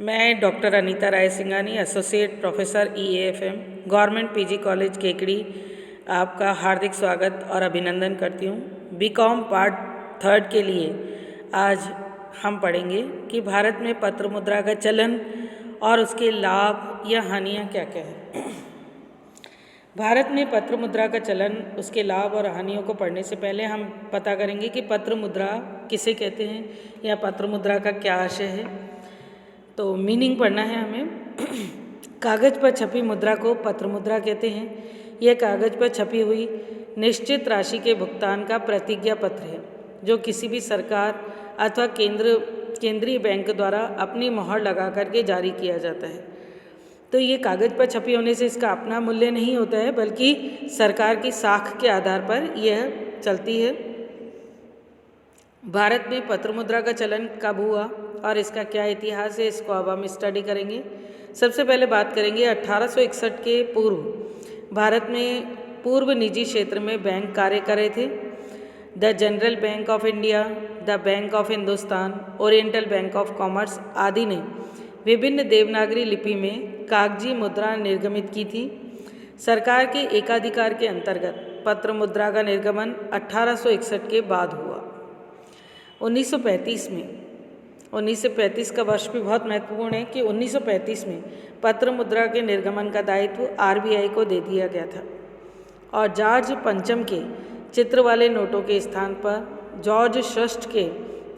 मैं doctor Anita Rai Singhani, associate professor EAFM, government PG college Kekri, आपका हार्दिक स्वागत और अभिनंदन करती हूँ। बीकॉम पार्ट 3 के लिए आज हम पढ़ेंगे कि भारत में पत्र मुद्रा का चलन और उसके लाभ या हानियाँ क्या क्या है। भारत में पत्र मुद्रा का चलन, उसके लाभ और हानियों को पढ़ने से पहले हम पता करेंगे कि पत्र मुद्रा किसे कहते हैं या पत्र मुद्रा का क्या आशय है। तो मीनिंग पढ़ना है हमें। कागज़ पर छपी मुद्रा को पत्र मुद्रा कहते हैं। यह कागज़ पर छपी हुई निश्चित राशि के भुगतान का प्रतिज्ञा पत्र है, जो किसी भी सरकार अथवा केंद्रीय बैंक द्वारा अपनी मोहर लगा करके जारी किया जाता है। तो ये कागज़ पर छपी होने से इसका अपना मूल्य नहीं होता है, बल्कि सरकार की साख के आधार पर यह चलती है। भारत में पत्र मुद्रा का चलन कब हुआ और इसका क्या इतिहास है, इसको अब हम स्टडी करेंगे। सबसे पहले बात करेंगे 1861 के पूर्व भारत में पूर्व निजी क्षेत्र में बैंक कार्य कर रहे थे। The general bank of India, the bank of Hindustan, oriental bank of commerce आदि ने विभिन्न देवनागरी लिपि में कागजी मुद्रा निर्गमित की थी। सरकार के एकाधिकार के अंतर्गत पत्र मुद्रा का निर्गमन 1861 के बाद हुआ। 1935 का वर्ष भी बहुत महत्वपूर्ण है कि 1935 में पत्र मुद्रा के निर्गमन का दायित्व RBI को दे दिया गया था और जॉर्ज पंचम के चित्र वाले नोटों के स्थान पर जॉर्ज षष्ठ के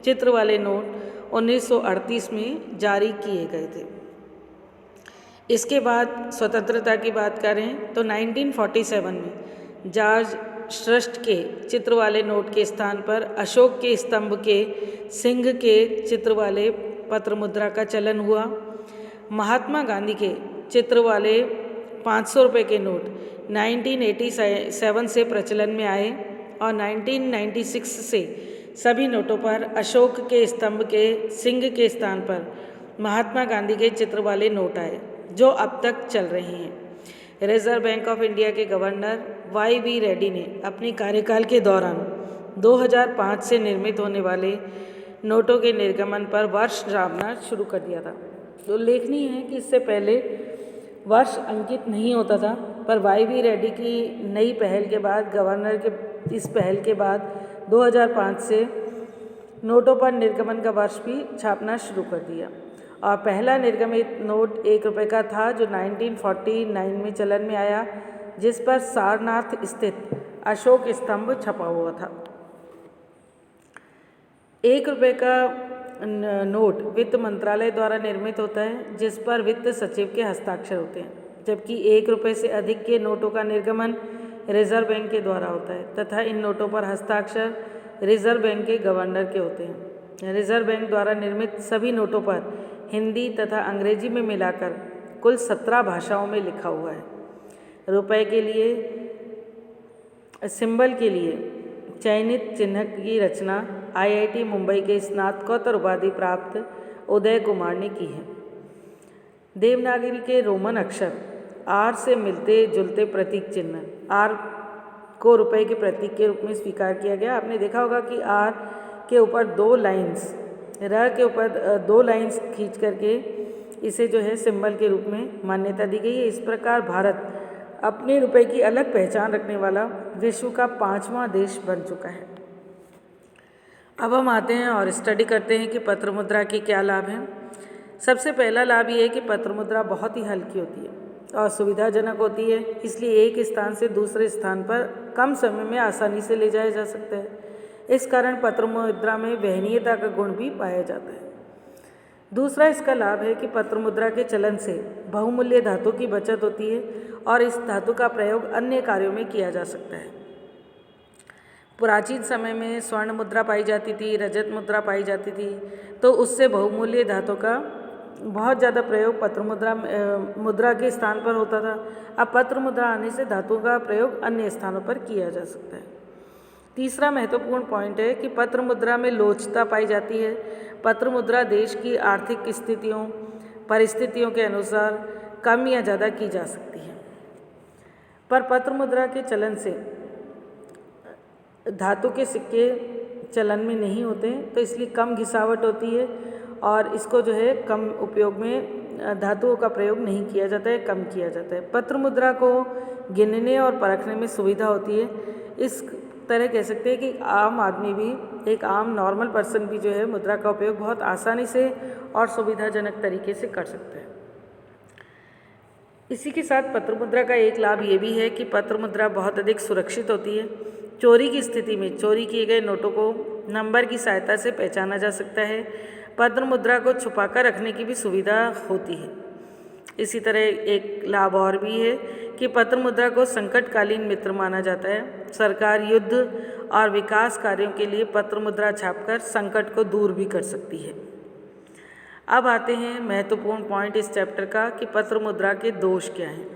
चित्र वाले नोट 1938 में जारी किए गए थे। इसके बाद स्वतंत्रता की बात करें तो 1947 में जॉर्ज षष्ठ के चित्र वाले नोट के स्थान पर अशोक के स्तंभ के सिंह के चित्र वाले पत्र मुद्रा का चलन हुआ। महात्मा गांधी के चित्र वाले 500 रुपये के नोट 1987 से प्रचलन में आए और 1996 से सभी नोटों पर अशोक के स्तंभ के सिंह के स्थान पर महात्मा गांधी के चित्र वाले नोट आए, जो अब तक चल रहे हैं। रिजर्व बैंक ऑफ इंडिया के गवर्नर YV रेड्डी ने अपनी कार्यकाल के दौरान 2005 से निर्मित होने वाले नोटों के निर्गमन पर वर्ष नापना शुरू कर दिया था। तो उल्लेखनीय है कि इससे पहले वर्ष अंकित नहीं होता था, पर YV रेड्डी की नई पहल के बाद, गवर्नर के इस पहल के बाद 2005 से नोटों पर निर्गमन का वर्ष भी छापना शुरू कर दिया और पहला निर्गमित नोट 1 रुपये का था, जो 1949 में चलन में आया, जिस पर सारनाथ स्थित अशोक स्तंभ छपा हुआ था। 1 रुपये का नोट वित्त मंत्रालय द्वारा निर्मित होता है, जिस पर वित्त सचिव के हस्ताक्षर होते हैं, जबकि 1 रुपये से अधिक के नोटों का निर्गमन रिजर्व बैंक के द्वारा होता है तथा इन नोटों पर हस्ताक्षर रिजर्व बैंक के गवर्नर के होते हैं। रिजर्व बैंक द्वारा निर्मित सभी नोटों पर हिंदी तथा अंग्रेजी में मिलाकर कुल 17 भाषाओं में लिखा हुआ है। रुपए के लिए सिंबल के लिए चयनित चिन्ह की रचना IIT मुंबई के स्नातकोत्तर उपाधि प्राप्त उदय कुमार ने की है। देवनागरी के रोमन अक्षर R से मिलते जुलते प्रतीक चिन्ह R को रुपए के प्रतीक के रूप में स्वीकार किया गया। आपने देखा होगा कि R के ऊपर 2 लाइन्स, र के ऊपर 2 लाइन्स खींच करके इसे जो है सिंबल के रूप में मान्यता दी गई है। इस प्रकार भारत अपने रुपए की अलग पहचान रखने वाला विश्व का 5वां देश बन चुका है। अब हम आते हैं और स्टडी करते हैं कि पत्र मुद्रा के क्या लाभ हैं। सबसे पहला लाभ ये है कि पत्र मुद्रा बहुत ही हल्की होती है और सुविधाजनक होती है, इसलिए एक स्थान से दूसरे स्थान पर कम समय में आसानी से ले जाया जा सकता है। इस कारण पत्र मुद्रा में वहनीयता का गुण भी पाया जाता है। दूसरा इसका लाभ है कि पत्र मुद्रा के चलन से बहुमूल्य धातु की बचत होती है और इस धातु का प्रयोग अन्य कार्यों में किया जा सकता है। प्राचीन समय में स्वर्ण मुद्रा पाई जाती थी, रजत मुद्रा पाई जाती थी, तो उससे बहुमूल्य धातु का बहुत ज़्यादा प्रयोग पत्र मुद्रा के स्थान पर होता था। अब पत्र मुद्रा आने से धातु का प्रयोग अन्य स्थानों पर किया जा सकता है। तीसरा महत्वपूर्ण पॉइंट है कि पत्र मुद्रा में लोचता पाई जाती है। पत्र मुद्रा देश की आर्थिक परिस्थितियों के अनुसार कम या ज़्यादा की जा सकती है, पर पत्र मुद्रा के चलन से धातु के सिक्के चलन में नहीं होते, तो इसलिए कम घिसावट होती है और इसको जो है कम उपयोग में धातुओं का प्रयोग नहीं किया जाता है, कम किया जाता है। पत्र मुद्रा को गिनने और परखने में सुविधा होती है। इस तरह कह सकते हैं कि आम आदमी भी, एक आम नॉर्मल पर्सन भी जो है मुद्रा का उपयोग बहुत आसानी से और सुविधाजनक तरीके से कर सकता है। इसी के साथ पत्र मुद्रा का एक लाभ ये भी है कि पत्र मुद्रा बहुत अधिक सुरक्षित होती है। चोरी की स्थिति में चोरी किए गए नोटों को नंबर की सहायता से पहचाना जा सकता है। पत्र मुद्रा को छुपाकर रखने की भी सुविधा होती है। इसी तरह एक लाभ और भी है कि पत्र मुद्रा को संकटकालीन मित्र माना जाता है। सरकार युद्ध और विकास कार्यों के लिए पत्र मुद्रा छापकर संकट को दूर भी कर सकती है। अब आते हैं महत्वपूर्ण पॉइंट इस चैप्टर का कि पत्र मुद्रा के दोष क्या हैं।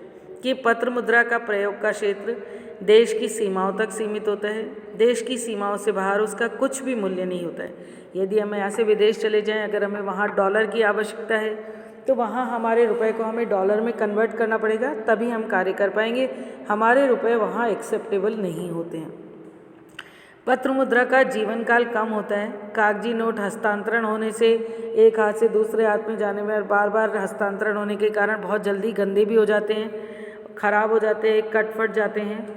कि पत्र मुद्रा का प्रयोग का क्षेत्र देश की सीमाओं तक सीमित होता है। देश की सीमाओं से बाहर उसका कुछ भी मूल्य नहीं होता है। यदि हम यहाँ से विदेश चले जाएं, अगर हमें वहाँ डॉलर की आवश्यकता है तो वहाँ हमारे रुपए को हमें डॉलर में कन्वर्ट करना पड़ेगा, तभी हम कार्य कर पाएंगे। हमारे रुपए वहाँ एक्सेप्टेबल नहीं होते हैं। पत्र मुद्रा का जीवन काल कम होता है। कागजी नोट हस्तांतरण होने से एक हाथ से दूसरे हाथ में जाने में और बार बार हस्तांतरण होने के कारण बहुत जल्दी गंदे भी हो जाते हैं, खराब हो जाते हैं, कट फट जाते हैं।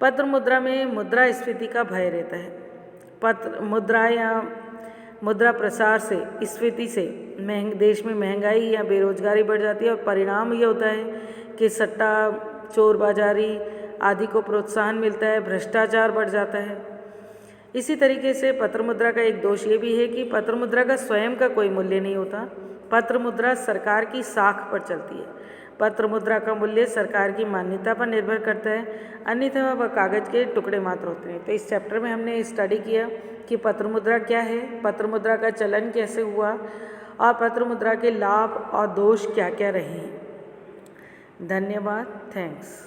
पत्र मुद्रा में मुद्रास्फीति का भय रहता है। पत्र मुद्रा या मुद्रा प्रसार से स्फीति से देश में महंगाई या बेरोजगारी बढ़ जाती है और परिणाम ये होता है कि सट्टा, चोर बाजारी आदि को प्रोत्साहन मिलता है, भ्रष्टाचार बढ़ जाता है। इसी तरीके से पत्र मुद्रा का एक दोष ये भी है कि पत्र मुद्रा का स्वयं का कोई मूल्य नहीं होता। पत्र मुद्रा सरकार की साख पर चलती है। पत्र मुद्रा का मूल्य सरकार की मान्यता पर निर्भर करता है, अन्यथा वह कागज के टुकड़े मात्र होते हैं। तो इस चैप्टर में हमने स्टडी किया कि पत्र मुद्रा क्या है, पत्र मुद्रा का चलन कैसे हुआ और पत्र मुद्रा के लाभ और दोष क्या क्या रहे हैं। धन्यवाद। थैंक्स।